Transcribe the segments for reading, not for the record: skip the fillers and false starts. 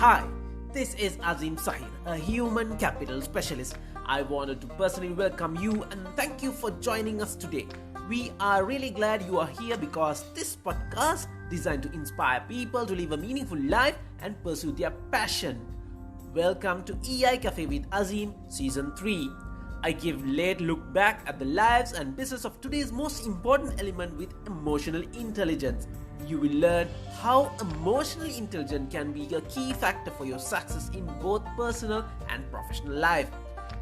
Hi, this is Azim Sahir, a human capital specialist. I wanted to personally welcome you and thank you for joining us today. We are really glad you are here because this podcast designed to inspire people to live a meaningful life and pursue their passion. Welcome to EI Café with Azim Season 3. I give late look back at the lives and business of today's most important element with emotional intelligence. You will learn how emotional intelligence can be a key factor for your success in both personal and professional life.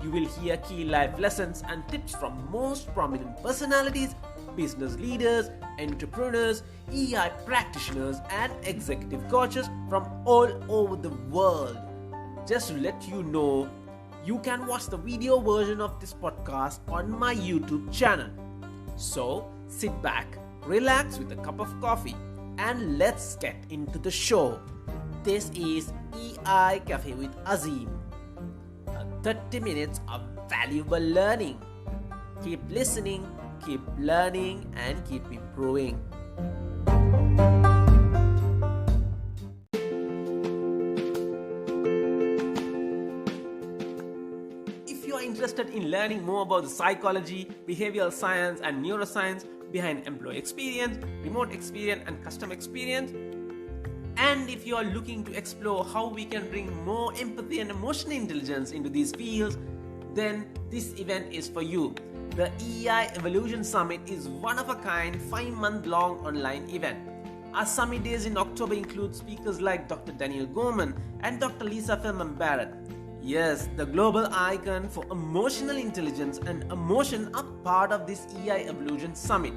You will hear key life lessons and tips from most prominent personalities, business leaders, entrepreneurs, EI practitioners, and executive coaches from all over the world. Just to let you know, you can watch the video version of this podcast on my YouTube channel. So sit back, relax with a cup of coffee, and let's get into the show. This is EI Cafe with Azim. 30 minutes of valuable learning. Keep listening, keep learning, and keep improving. If you are interested in learning more about the psychology, behavioral science, and neuroscience behind employee experience, remote experience, and customer experience, and if you are looking to explore how we can bring more empathy and emotional intelligence into these fields, then this event is for you. The EI Evolution Summit is one of a kind 5-month-long online event. Our summit days in October include speakers like Dr. Daniel Gorman and Dr. Lisa Feldman Barrett. Yes, the global icon for emotional intelligence and emotion are part of this EI Evolution Summit.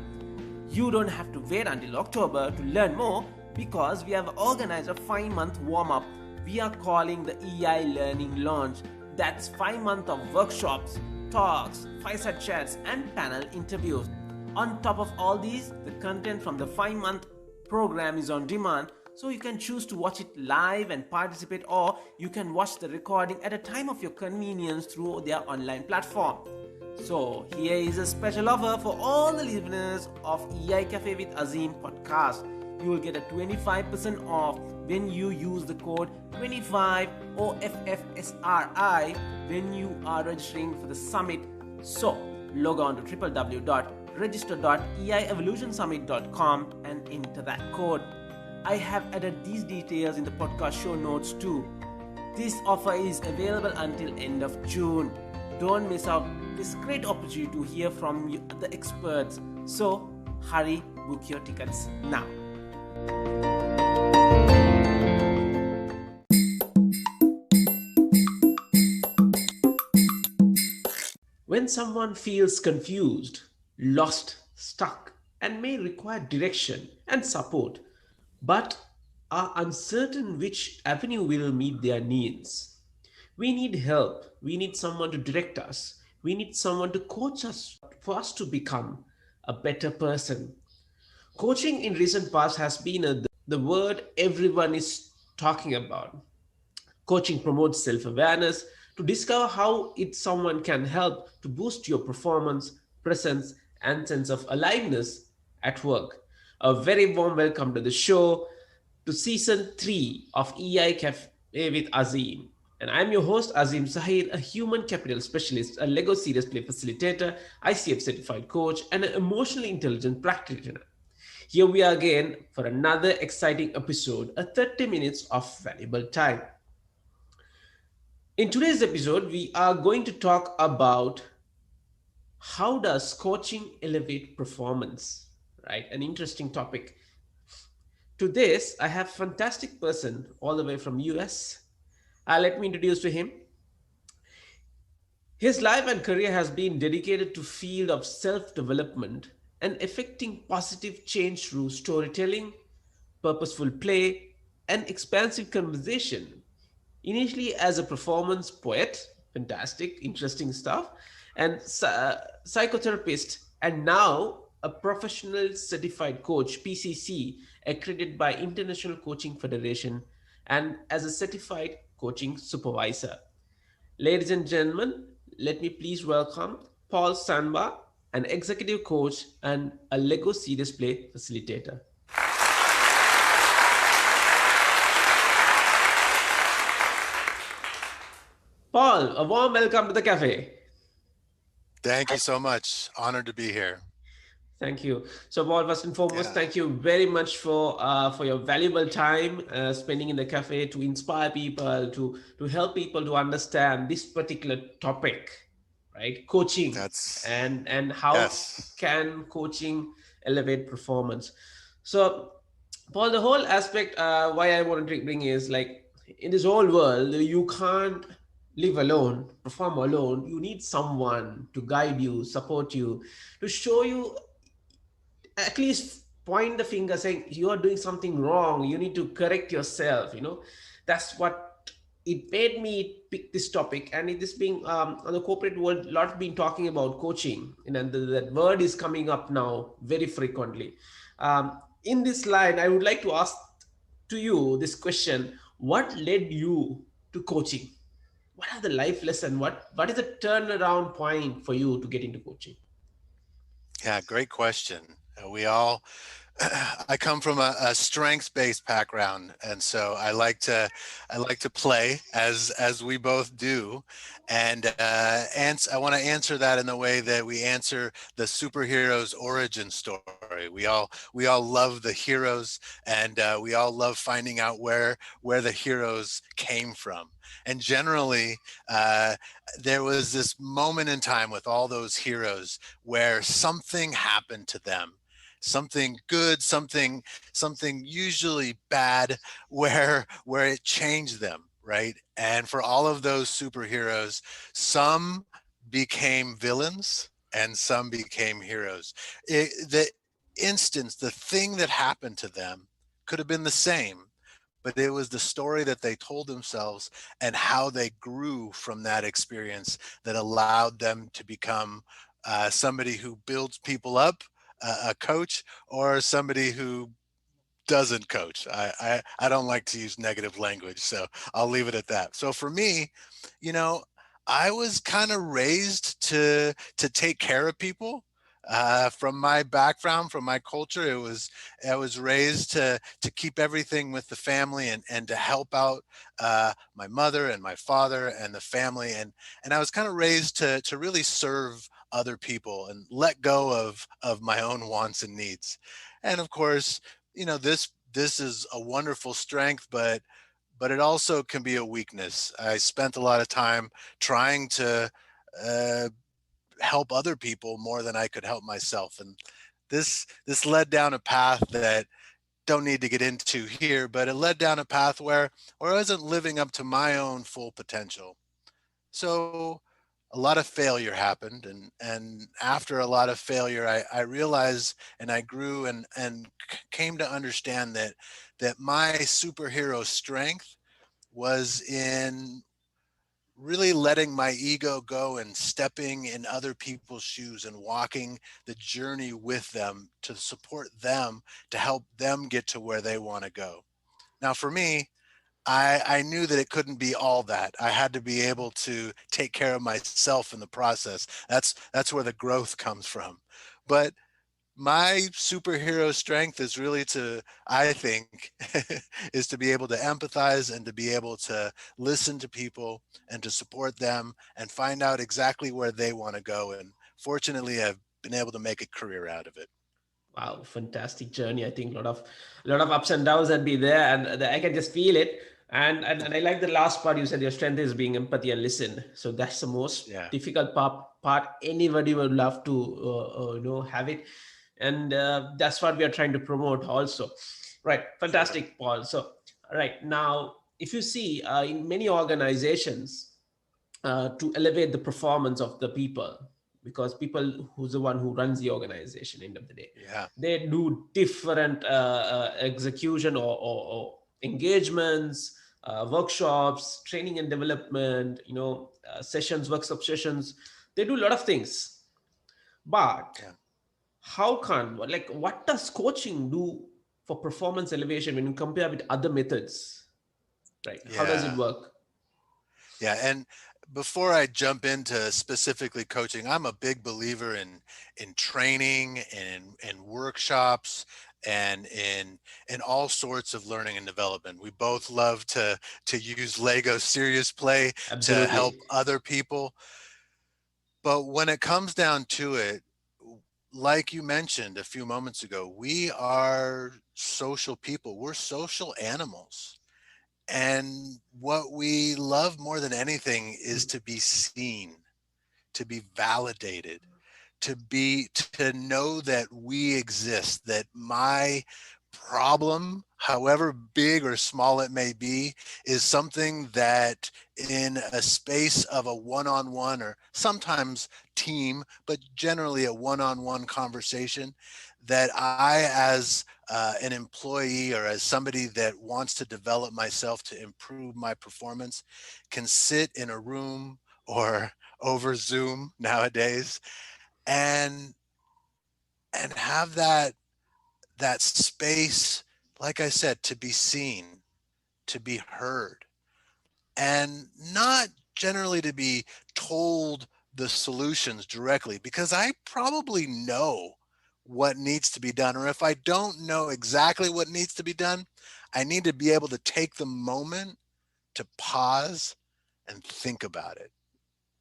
You don't have to wait until October to learn more because we have organized a 5-month warm-up we are calling the EI Learning Launch. That's 5 months of workshops, talks, fireside chats, and panel interviews. On top of all these, the content from the 5-month program is on demand, so you can choose to watch it live and participate, or you can watch the recording at a time of your convenience through their online platform. So here is a special offer for all the listeners of EI Cafe with Azim podcast. You will get a 25% off when you use the code 25OFFSRI when you are registering for the summit. So log on to www.register.eievolutionsummit.com and enter that code. I have added these details in the podcast show notes too. This offer is available until end of June. Don't miss out this great opportunity to hear from the experts. So hurry, book your tickets now. When someone feels confused, lost, stuck, and may require direction and support, but are uncertain which avenue will meet their needs, we need help. We need someone to direct us. We need someone to coach us for us to become a better person. Coaching in recent past has been the word everyone is talking about. Coaching promotes self-awareness to discover how someone can help to boost your performance, presence, and sense of aliveness at work. A very warm welcome to the show, to Season 3 of EI Cafe with Azim. And I'm your host, Azim Sahir, a human capital specialist, a Lego Serious Play Facilitator, ICF certified coach, and an emotionally intelligent practitioner. Here we are again for another exciting episode, a 30 minutes of valuable time. In today's episode, we are going to talk about how does coaching elevate performance, right? An interesting topic. To this, I have a fantastic person all the way from US. Let me introduce to him. His life and career has been dedicated to field of self-development and effecting positive change through storytelling, purposeful play, and expansive conversation. Initially as a performance poet, fantastic, interesting stuff, and psychotherapist, and now a professional certified coach, PCC, accredited by International Coaching Federation, and as a certified coaching supervisor. Ladies and gentlemen, let me please welcome Paul Sanbar, an executive coach and a Lego Serious Play Facilitator. Paul, a warm welcome to the cafe. Thank you so much. Honored to be here. Thank you. So, Paul, first and foremost, Yeah, thank you very much for your valuable time spending in the cafe to inspire people, to help people to understand this particular topic, right? Coaching that's and how yes. can coaching elevate performance. So, Paul, the whole aspect why I want to bring is like in this whole world, you can't live alone, perform alone. You need someone to guide you, support you, to show you, at least point the finger saying you are doing something wrong, you need to correct yourself, that's what it made me pick this topic. And it is being on the corporate world, a lot been talking about coaching, and that word is coming up now very frequently. In this line, I would like to ask to you this question: what led you to coaching? What are the life lesson, what is the turnaround point for you to get into coaching? Yeah, great question. We all I come from a strengths-based background, and so I like to play as we both do, and I want to answer that in the way that we answer the superhero's origin story. We all love the heroes, and we all love finding out where the heroes came from. And generally, there was this moment in time with all those heroes where something happened to them, something good, something usually bad, where it changed them, right? And for all of those superheroes, some became villains and some became heroes. The instance, the thing that happened to them could have been the same, but it was the story that they told themselves and how they grew from that experience that allowed them to become somebody who builds people up, a coach, or somebody who doesn't coach. I don't like to use negative language, so I'll leave it at that. So for me, you know, I was kind of raised to take care of people. From my background, from my culture, I was raised to keep everything with the family and to help out my mother and my father and the family, and I was kind of raised to really serve other people and let go of my own wants and needs. And of course, this is a wonderful strength, but it also can be a weakness. I spent a lot of time trying to uh, help other people more than I could help myself, and this led down a path that don't need to get into here, but it led down a path where I wasn't living up to my own full potential. So a lot of failure happened, and after a lot of failure, I realized and I grew and came to understand that my superhero strength was in really letting my ego go and stepping in other people's shoes and walking the journey with them to support them, to help them get to where they want to go. Now for me, I knew that it couldn't be all that. I had to be able to take care of myself in the process. That's where the growth comes from. But my superhero strength is really to, I think, is to be able to empathize and to be able to listen to people and to support them and find out exactly where they want to go. And fortunately, I've been able to make a career out of it. Wow, fantastic journey. I think a lot of ups and downs that be there, and I can just feel it. And I like the last part you said. Your strength is being empathy and listen. So that's the most Yeah, difficult part. Anybody would love to have it, and that's what we are trying to promote also. Right, sure. fantastic, Paul. So right now, if you see in many organizations, to elevate the performance of the people, because people who's the one who runs the organization end of the day, Yeah, they do different execution or engagements, workshops, training and development, sessions, workshop sessions. They do a lot of things, but yeah, how can, like, what does coaching do for performance elevation when you compare with other methods, right? How does it yeah. work? Yeah, and before I jump into specifically coaching, I'm a big believer in training and in workshops and in all sorts of learning and development. We both love to use Lego Serious Play to help Absolutely. other people. But when it comes down to it, like you mentioned a few moments ago, we are social people. We're social animals. And what we love more than anything is Mm, to be seen, to be validated, to know that we exist, that my problem, however big or small it may be, is something that in a space of a one-on-one or sometimes team, but generally a one-on-one conversation, that I, as an employee or as somebody that wants to develop myself to improve my performance, can sit in a room or over Zoom nowadays and have that space, like I said, to be seen, to be heard, and not generally to be told the solutions directly, because I probably know what needs to be done. Or if I don't know exactly what needs to be done, I need to be able to take the moment to pause and think about it.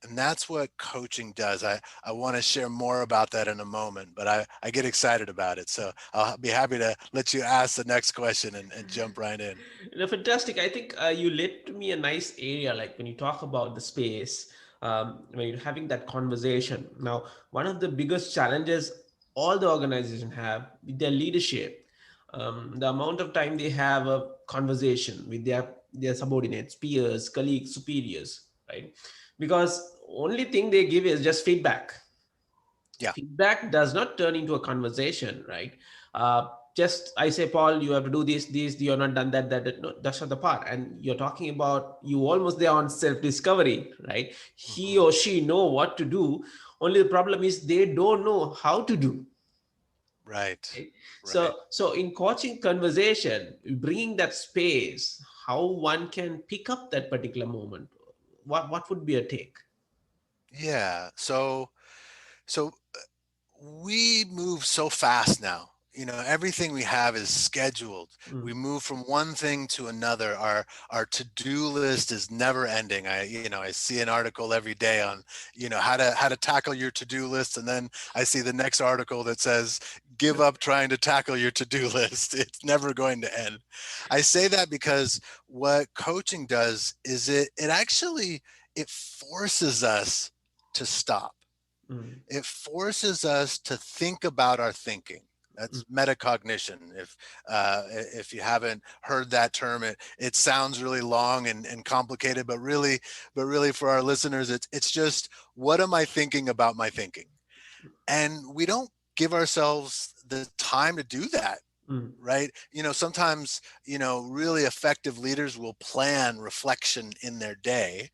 And that's what coaching does. I want to share more about that in a moment, but I get excited about it. So I'll be happy to let you ask the next question and jump right in. Fantastic. I think you led to me a nice area, like when you talk about the space, when you're having that conversation. Now, one of the biggest challenges all the organization have with their leadership, the amount of time they have a conversation with their subordinates, peers, colleagues, superiors, right? Because only thing they give is just feedback. Yeah. Feedback does not turn into a conversation, right? Just I say, Paul, you have to do this, you're not done that. No, that's not the part. And you're talking about you almost there on self-discovery, right? He Hmm. or she know what to do. Only the problem is they don't know how to do. Right. Right? Right. So in coaching conversation, bringing that space, how one can pick up that particular moment, what would be a take? Yeah. So we move so fast now. Everything we have is scheduled. We Mm. move from one thing to another. Our to-do list is never ending. I see an article every day on, how to tackle your to-do list, and then I see the next article that says, give up trying to tackle your to-do list. It's never going to end. I say that because what coaching does is it actually it forces us to stop. Mm. It forces us to think about our thinking. Mm. That's metacognition. If you haven't heard that term, it sounds really long and complicated, but really for our listeners, it's just, what am I thinking about my thinking? And we don't give ourselves the time to do that, Mm. right? Sometimes, really effective leaders will plan reflection in their day,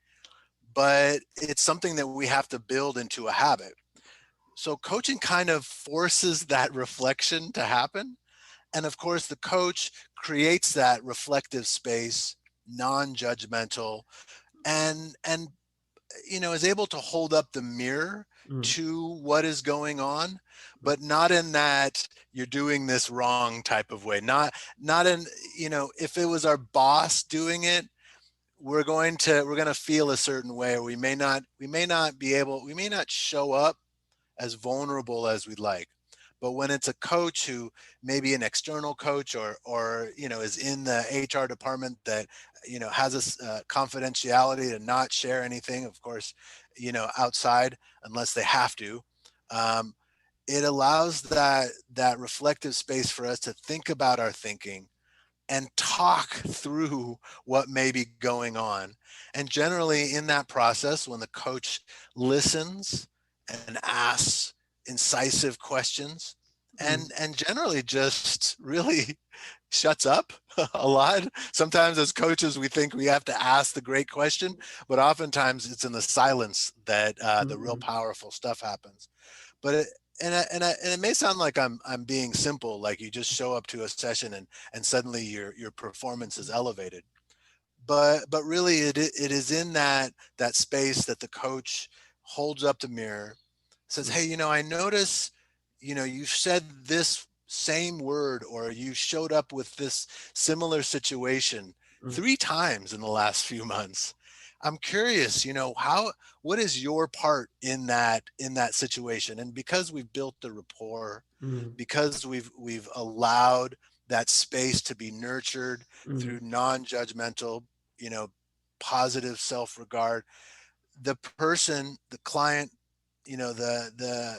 but it's something that we have to build into a habit. So coaching kind of forces that reflection to happen. And of course, the coach creates that reflective space, non-judgmental, and is able to hold up the mirror Mm. to what is going on, but not in that you're doing this wrong type of way. Not in, if it was our boss doing it, we're going to feel a certain way, or we may not show up as vulnerable as we'd like. But when it's a coach who, maybe an external coach, or is in the HR department that has a confidentiality to not share anything, of course, outside unless they have to. Um, it allows that reflective space for us to think about our thinking and talk through what may be going on. And generally, in that process, when the coach listens and asks incisive questions, Mm. and generally just really shuts up a lot. Sometimes as coaches, we think we have to ask the great question, but oftentimes it's in the silence that the real Mm. powerful stuff happens. But and it may sound like I'm being simple, like you just show up to a session and suddenly your performance is elevated. But really, it is in that space that the coach holds up the mirror, says, Mm. hey, I notice, you've said this same word, or you showed up with this similar situation 3 times in the last few months. I'm curious, what is your part in that situation? And because we've built the rapport, Mm, because we've allowed that space to be nurtured through mm, non-judgmental, positive self-regard, the person, the client, the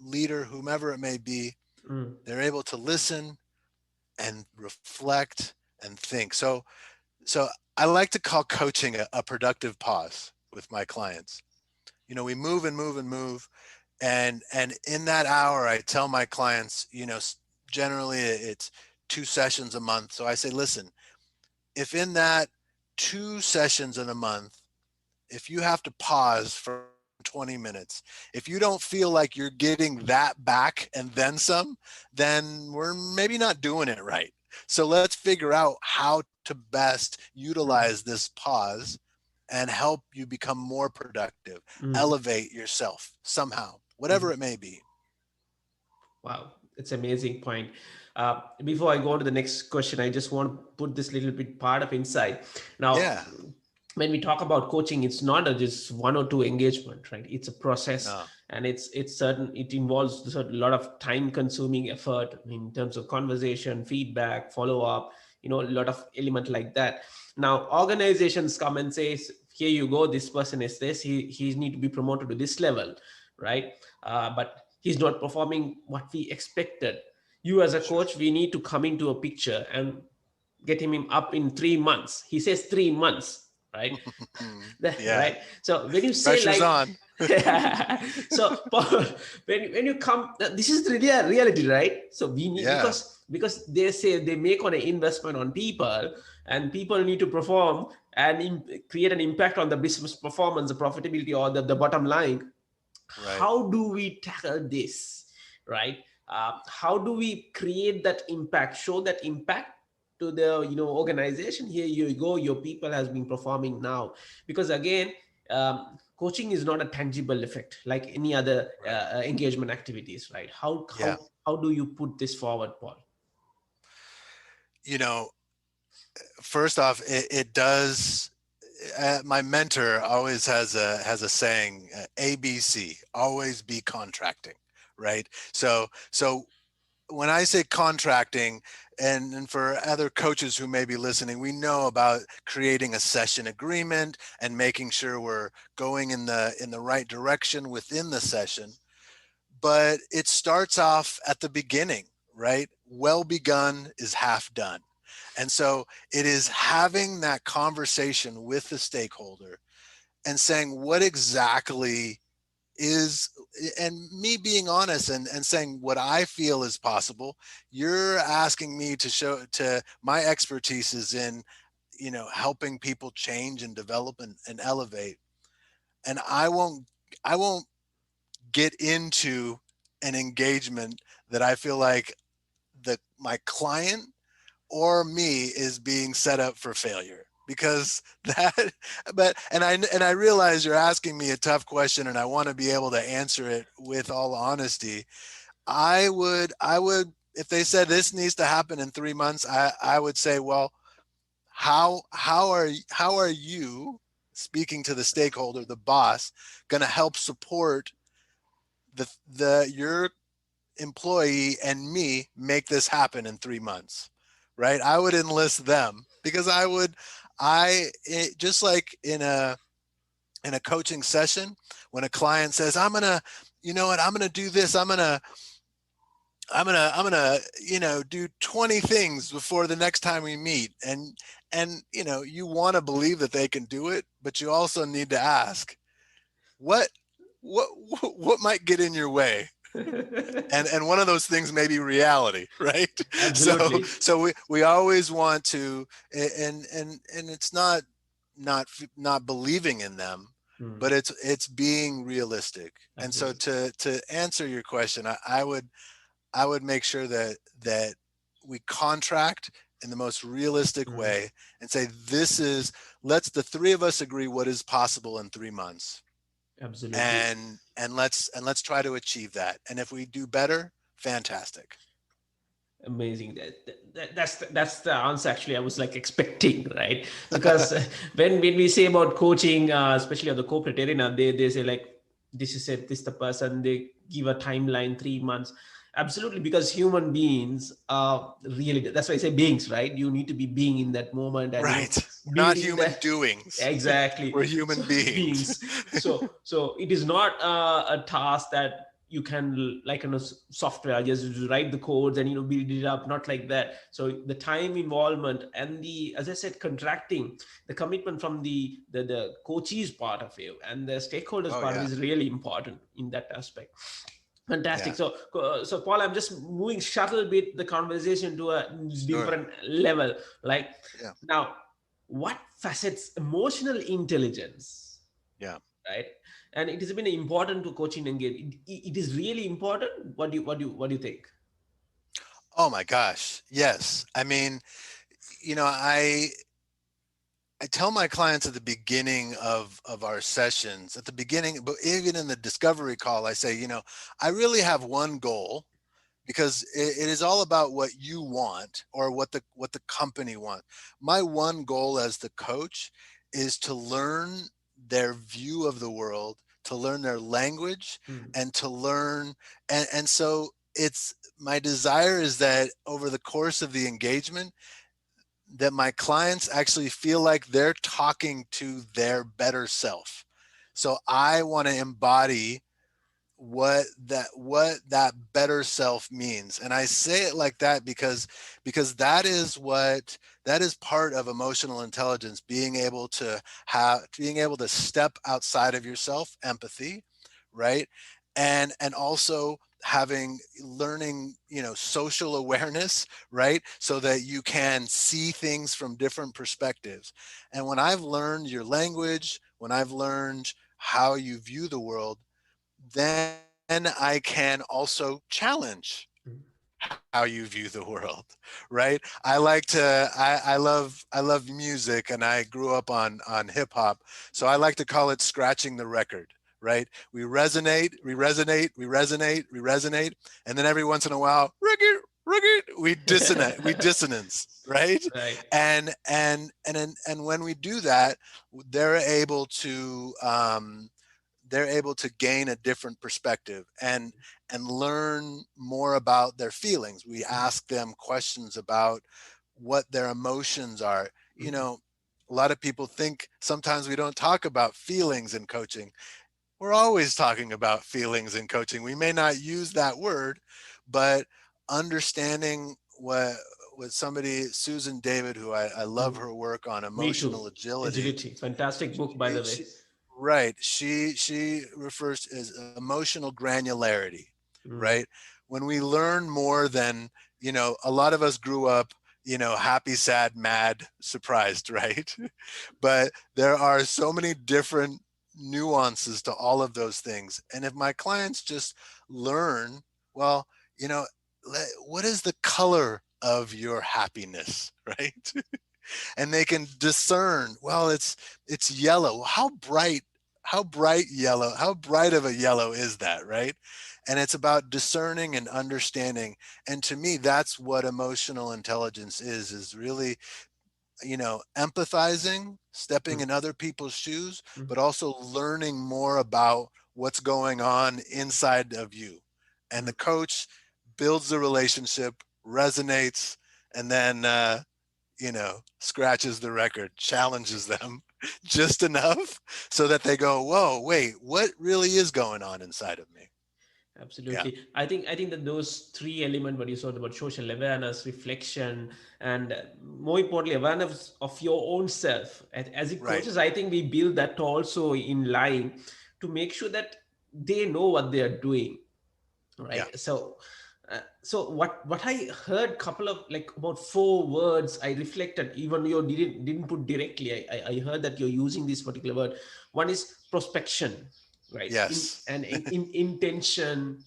leader, whomever it may be, mm, they're able to listen and reflect and think. So I like to call coaching a productive pause with my clients. We move and move and move, and in that hour, I tell my clients, generally it's 2 sessions a month. So I say, listen, if in that 2 sessions in a month, if you have to pause for 20 minutes, if you don't feel like you're getting that back and then some, then we're maybe not doing it right. So let's figure out how to best utilize mm, this pause and help you become more productive, mm, elevate yourself somehow, whatever mm. it may be. Wow, it's amazing point. Before I go on to the next question, I just want to put this little bit part of insight. Now, Yeah. when we talk about coaching, it's not just one or two engagement, right? It's a process, No. and it's certain. It involves a lot of time-consuming effort in terms of conversation, feedback, follow-up. A lot of element like that. Now, organizations come and say, "Here you go. This person is this. He need to be promoted to this level, right?" But he's not performing what we expected. You as a Sure. coach, we need to come into a picture and get him up in 3 months. He says 3 months, right? Yeah. Right. So when you say Pressure's like, on. so Paul, when you come, this is the reality, right? So we need, Yeah. because they say they make on an investment on people, and people need to perform and create an impact on the business performance, the profitability, or the bottom line. Right. How do we tackle this, right? How do we create that impact, show that impact to the organization? Here you go, your people has been performing now. Because again, coaching is not a tangible effect like any other Right. engagement activities, right? how Yeah. how how do you put this forward, Paul? You know, First off, it does. My mentor always has a saying, ABC, always be contracting, right? So when I say contracting, and for other coaches who may be listening, we know about creating a session agreement and making sure we're going in the right direction within the session. But it starts off at the beginning, right? Well begun is half done. And so it is having that conversation with the stakeholder and saying what exactly is, and me being honest and saying what I feel is possible. You're asking me to show to my expertise is in, helping people change and develop and elevate. And I won't get into an engagement that I feel like my client or me is being set up for failure, because that and I realize you're asking me a tough question and I want to be able to answer it with all honesty. I would if they said this needs to happen in 3 months, I would say, well, how are you, speaking to the stakeholder, the boss, going to help support the your employee and me make this happen in 3 months, right? I would enlist them, because just like in a coaching session, when a client says, I'm gonna, you know what, I'm gonna do this, I'm gonna do 20 things before the next time we meet, and you want to believe that they can do it, but you also need to ask, what what what might get in your way? And one of those things may be reality, right? so Absolutely. so we always want to, and it's not believing in them, Hmm. but it's being realistic. And so Absolutely. to answer your question, I would make sure that we contract in the most realistic Hmm. way and say, let's the three of us agree what is possible in 3 months, Absolutely. and let's try to achieve that. And if we do better, fantastic. Amazing. That's the answer actually I was like expecting, right? Because when we say about coaching, especially on the corporate arena, they say like this is it, this is the person. They give a timeline, 3 months. Absolutely, because human beings are really, that's why I say beings, right? You need to be being in that moment and Right. We're not building human that. doings. Exactly. We're So human beings. beings. So it is not a task that you can like in a software just write the codes and build it up, not like that. So the time involvement and the, as I said, contracting, the commitment from the coachees part of you and the stakeholders Oh part of yeah. it is really important in that aspect. Yeah. Fantastic. So Paul, I'm just moving shuttle bit the conversation to a Sure. different level. Like Yeah. now, what facets emotional intelligence, Yeah. right? And it has been important to coaching engage. It is really important. What do you think? Oh my gosh. Yes. I mean, I tell my clients at the beginning of our sessions, at the beginning, but even in the discovery call, I say, I really have one goal, because it is all about what you want, or what the company wants. My one goal as the coach is to learn their view of the world, to learn their language, Mm, and to learn, and so it's my desire is that over the course of the engagement, that my clients actually feel like they're talking to their better self. So I want to embody what that better self means. And I say it like that because that is part of emotional intelligence, being able to step outside of yourself, empathy, right? And also learning, social awareness, right? So that you can see things from different perspectives. And when I've learned your language, when I've learned how you view the world, then I can also challenge mm. how you view the world, right? I love music, and I grew up on hip hop, so I like to call it scratching the record, right? We resonate, and then every once in a while, record, we dissonance, right? Right. And when we do that, they're able to they're able to gain a different perspective and learn more about their feelings. We ask them questions about what their emotions are. Mhm. A lot of people think sometimes we don't talk about feelings in coaching. We're always talking about feelings in coaching. We may not use that word, but understanding what somebody, Susan David, who I love Mm. her work on Me too. emotional agility. Agility, fantastic book, by the way. Right. She refers to as emotional granularity, Mm. right? When we learn more than, a lot of us grew up, happy, sad, mad, surprised, right? But there are so many different nuances to all of those things. And if my clients just learn, well, you know, what is the color of your happiness, right? And they can discern, well, it's yellow. How bright yellow, how bright of a yellow is that, right? And it's about discerning and understanding. And to me, that's what emotional intelligence is really, empathizing, stepping Mm. in other people's shoes, Mm. but also learning more about what's going on inside of you. And the Mm. coach builds the relationship, resonates, and then scratches the record, challenges them just enough so that they go, whoa, wait, what really is going on inside of me? Yeah, Absolutely. I think that those three elements what you said about social awareness, reflection, and more importantly, awareness of your own self. As it right. coaches, I think we build that also in line to make sure that they know what they are doing, Yeah, right? So what I heard couple of like about 4 words I reflected, even you didn't put directly. I heard that you're using this particular word. One is prospection, right? yes, In intention,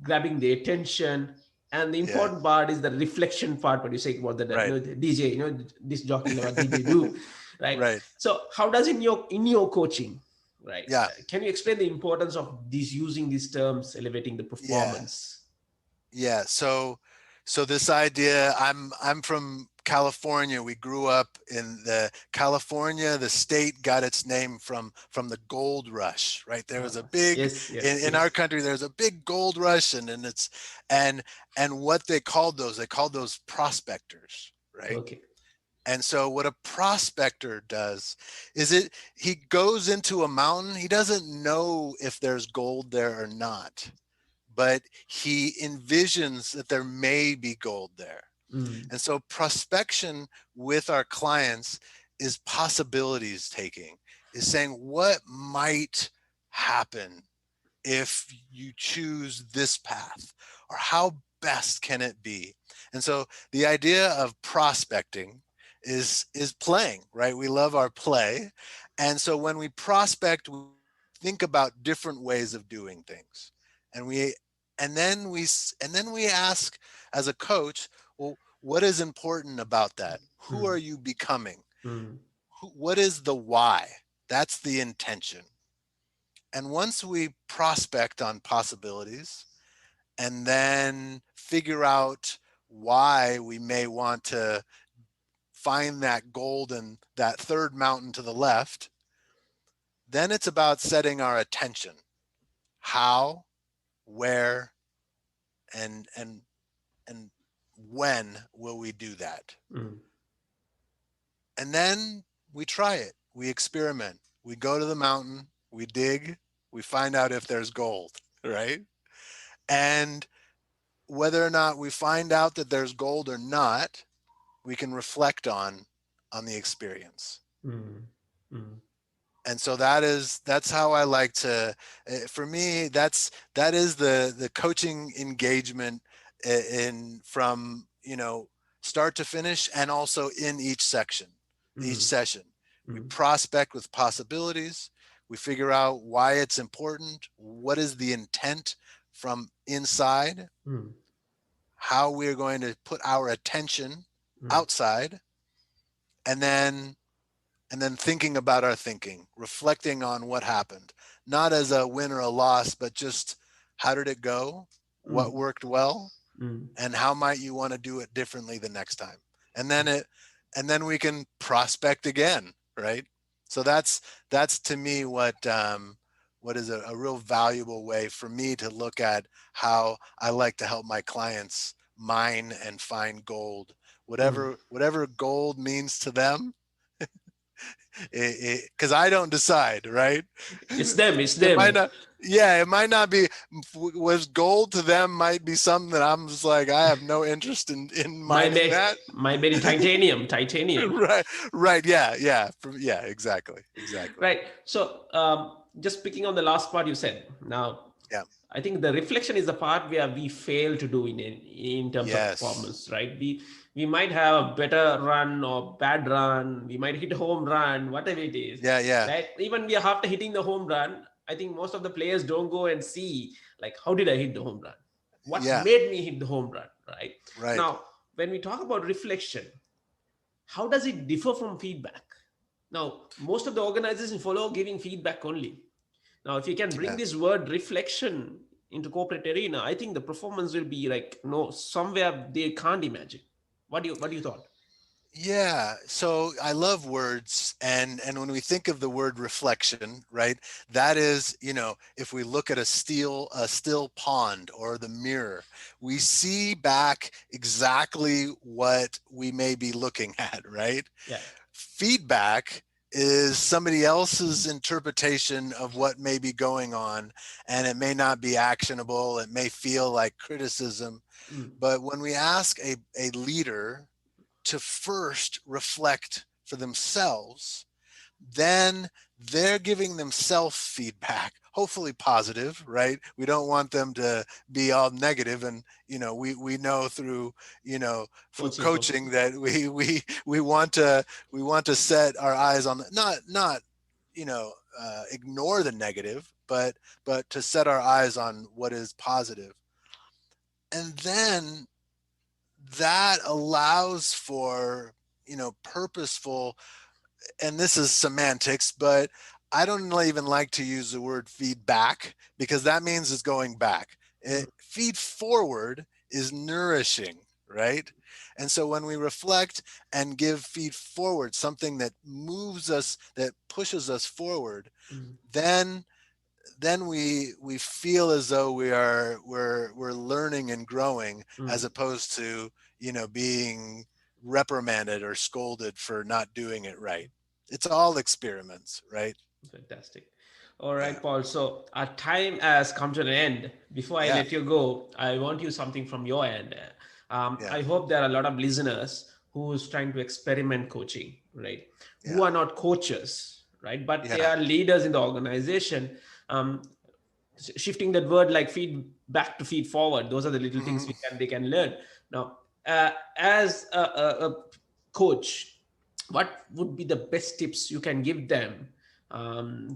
grabbing the attention, and the yeah, important part is the reflection part. What you say about right, the DJ, this jockey what DJ do, right? right. So how does in your coaching, right? Yeah, Can you explain the importance of these using these terms, elevating the yeah. performance? Yeah. So this idea, I'm from California. We grew up in the California. The state got its name from the gold rush, right? There was a big Yes, yes, in our yes. country. There's a big gold rush, and it's and and what they called those prospectors, right? Okay. And so what a prospector does is he goes into a mountain. He doesn't know if there's gold there or not, but he envisions that there may be gold there. Mm, And so prospection with our clients is possibilities taking, is saying what might happen if you choose this path, or how best can it be. And so the idea of prospecting is playing, right? We love our play. And so when we prospect, we think about different ways of doing things. And we and then we ask as a coach, well, what is important about that? Who mm, are you becoming? mm, What is the why? That's the intention. And once we prospect on possibilities and then figure out why we may want to find that gold in that third mountain to the left, then it's about setting our attention. How, where, and and when will we do that? mm, And then we try it. We experiment. We go to the mountain, we dig, we find out if there's gold, right? And whether or not we find out that there's gold or not, we can reflect on the experience. mm, mm, And so that's how I like to, for me, that is the coaching engagement in from, start to finish, and also in each mm, session. We mm, prospect with possibilities. We figure out why it's important. What is the intent from inside? mm, How we're going to put our attention mm, outside, and then thinking about our thinking, reflecting on what happened, not as a win or a loss, but just how did it go, what mm, worked well, mm, and how might you want to do it differently the next time. And then we can prospect again, right? So that's to me what is a real valuable way for me to look at how I like to help my clients mine and find gold, mm. whatever gold means to them, because I don't decide, right? It's them, it's It might them. not, yeah, it might not be, was gold to them might be something that I'm just like, I have no interest in My mining be, that. my very titanium, titanium. Right, right, yeah, exactly. Right. So, just picking on the last part you said. Now, Yeah, I think the reflection is the part where we fail to do in terms of yes, performance, right? We might have a better run or bad run. We might hit a home run, whatever it is, yeah, right? Even we after hitting the home run, I think most of the players don't go and see like how did I hit the home run? What yeah, made me hit the home run, right? right, Now, when we talk about reflection, how does it differ from feedback? Now, most of the organizations follow giving feedback only. Now, if you can bring yeah. this word reflection into corporate arena, I think the performance will be like no somewhere they can't imagine. What do you thought? Yeah, so I love words, and when we think of the word reflection, right, that is, if we look at a still pond or the mirror, we see back exactly what we may be looking at, right? Yeah. Feedback is somebody else's interpretation of what may be going on, and it may not be actionable, it may feel like criticism. Mm, But when we ask a leader to first reflect for themselves, then they're giving themselves feedback, hopefully positive, right? We don't want them to be all negative. And, we know through coaching coaching also. that we want to set our eyes on, not, ignore the negative, but to set our eyes on what is positive. And then that allows for, purposeful, and this is semantics, but I don't even like to use the word feedback, because that means it's going back. Mm, Feed forward is nourishing, right? And so when we reflect and give feed forward, something that moves us, that pushes us forward, then we feel as though we're learning and growing, as opposed to, being reprimanded or scolded for not doing it right. It's all experiments, right? Fantastic. All right, Yeah. Paul. So our time has come to an end. Before I Yeah. let you go, I want you something from your end. Yeah. I hope there are a lot of listeners who's trying to experiment coaching, right? Who Yeah. are not coaches, right? But they Yeah. are leaders in the organization. Um, Shifting that word like feed back to feed forward. Those are the little things Mhm. they can learn. Now, as a coach, what would be the best tips you can give them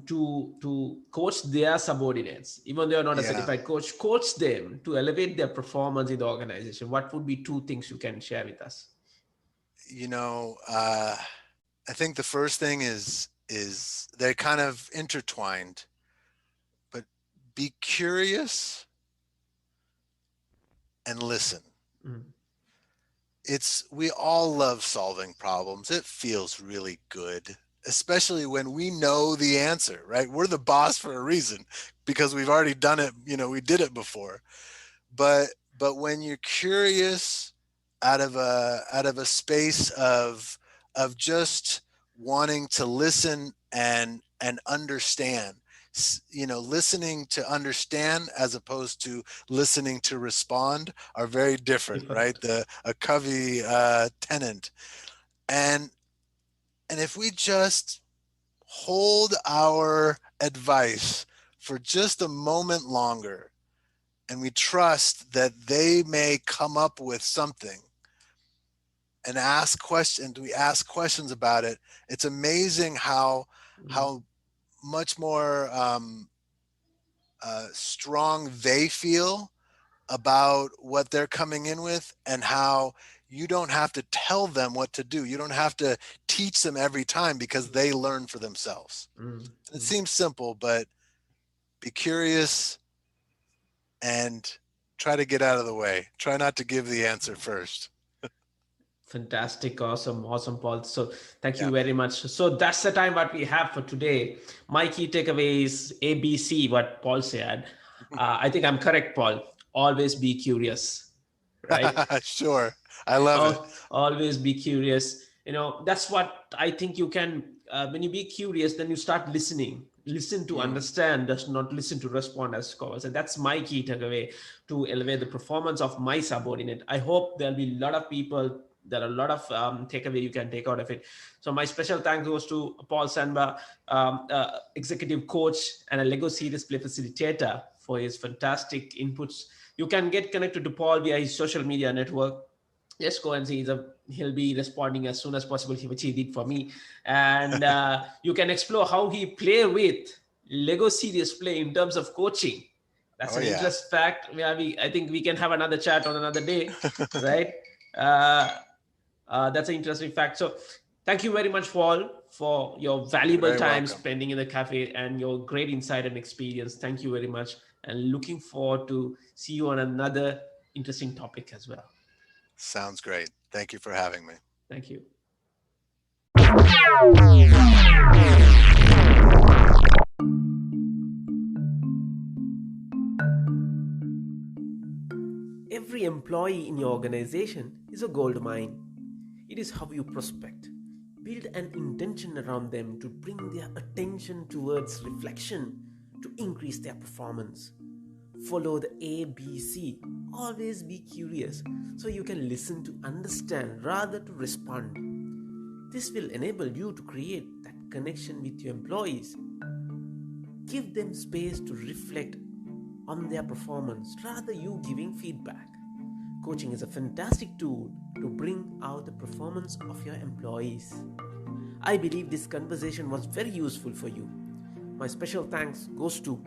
to coach their subordinates, even though they're not a Yeah. certified coach them to elevate their performance in the organization? What would be two things you can share with us? I think the first thing is they're kind of intertwined, but be curious and listen. Mm. We all love solving problems. It feels really good, especially when we know the answer, right? We're the boss for a reason, because we've already done it, we did it before. But when you're curious, out of a space of just wanting to listen and understand, listening to understand as opposed to listening to respond are very different, right? A Covey tenant. And and if we just hold our advice for just a moment longer, and we trust that they may come up with something, and we ask questions about it, it's amazing how much more strong they feel about what they're coming in with, and how you don't have to tell them what to do. You don't have to teach them every time, because they learn for themselves. Mm. And it seems simple, but be curious and try to get out of the way. Try not to give the answer first. Fantastic, awesome, Paul. So thank Yeah. you very much. So that's the time what we have for today. My key takeaway is ABC, what Paul said. I think I'm correct, Paul. Always be curious, right? Sure. I love it. Always be curious. That's what I think you can. When you be curious, then you start listening. Listen to Mm. understand, does not listen to respond as scholars. And that's my key takeaway to elevate the performance of my subordinate. I hope there'll be a lot of people. There are a lot of takeaway you can take out of it. So my special thanks goes to Paul Sanbar, executive coach and a Lego series play facilitator, for his fantastic inputs. You can get connected to Paul via his social media network. Just go and see. He'll be responding as soon as possible, which he did for me. And you can explore how he play with Lego serious play in terms of coaching. That's Oh an yeah. interest fact. I think we can have another chat on another day, right? Uh, that's an interesting fact. So thank you very much, Paul, for your You're valuable very time welcome. spending in the cafe and your great insight and experience. Thank you very much. And looking forward to see you on another interesting topic as well. Sounds great. Thank you for having me. Thank you. Every employee in your organization is a gold mine. It is how you prospect. Build an intention around them to bring their attention towards reflection to increase their performance. Follow the ABC. Always be curious so you can listen to understand rather to respond. This will enable you to create that connection with your employees. Give them space to reflect on their performance rather you giving feedback. Coaching is a fantastic tool to bring out the performance of your employees. I believe this conversation was very useful for you. My special thanks goes to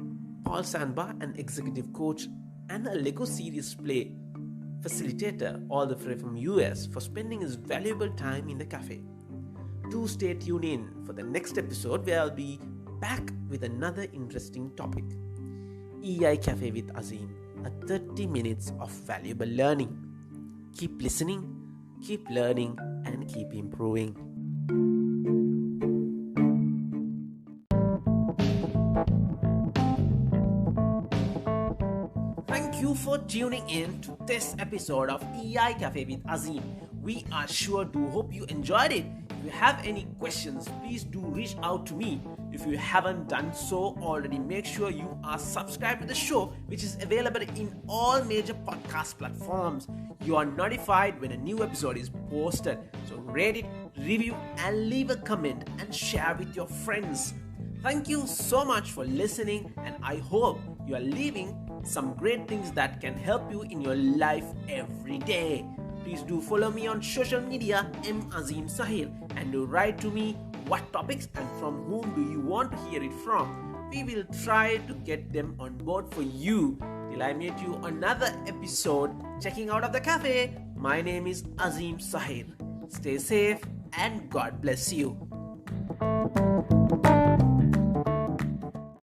Paul Sanbar, an executive coach and a Lego series play facilitator all the way from US, for spending his valuable time in the cafe. Do stay tuned in for the next episode where I'll be back with another interesting topic. EI Cafe with Azim. a 30 minutes of valuable learning. Keep listening, keep learning, and keep improving. Thank you for tuning in to this episode of EI Cafe with Azim. We are sure to hope you enjoyed it. If you have any questions, please do reach out to me. If you haven't done so already, make sure you are subscribed to the show, which is available in all major podcast platforms. You are notified when a new episode is posted. So rate it, review, and leave a comment and share with your friends. Thank you so much for listening, and I hope you are leaving some great things that can help you in your life every day. Please do follow me on social media, Azim Sahil, and do write to me what topics and from whom do you want to hear it from. We will try to get them on board for you. Till I meet you another episode, checking out of the cafe. My name is Azim Sahil. Stay safe and God bless you.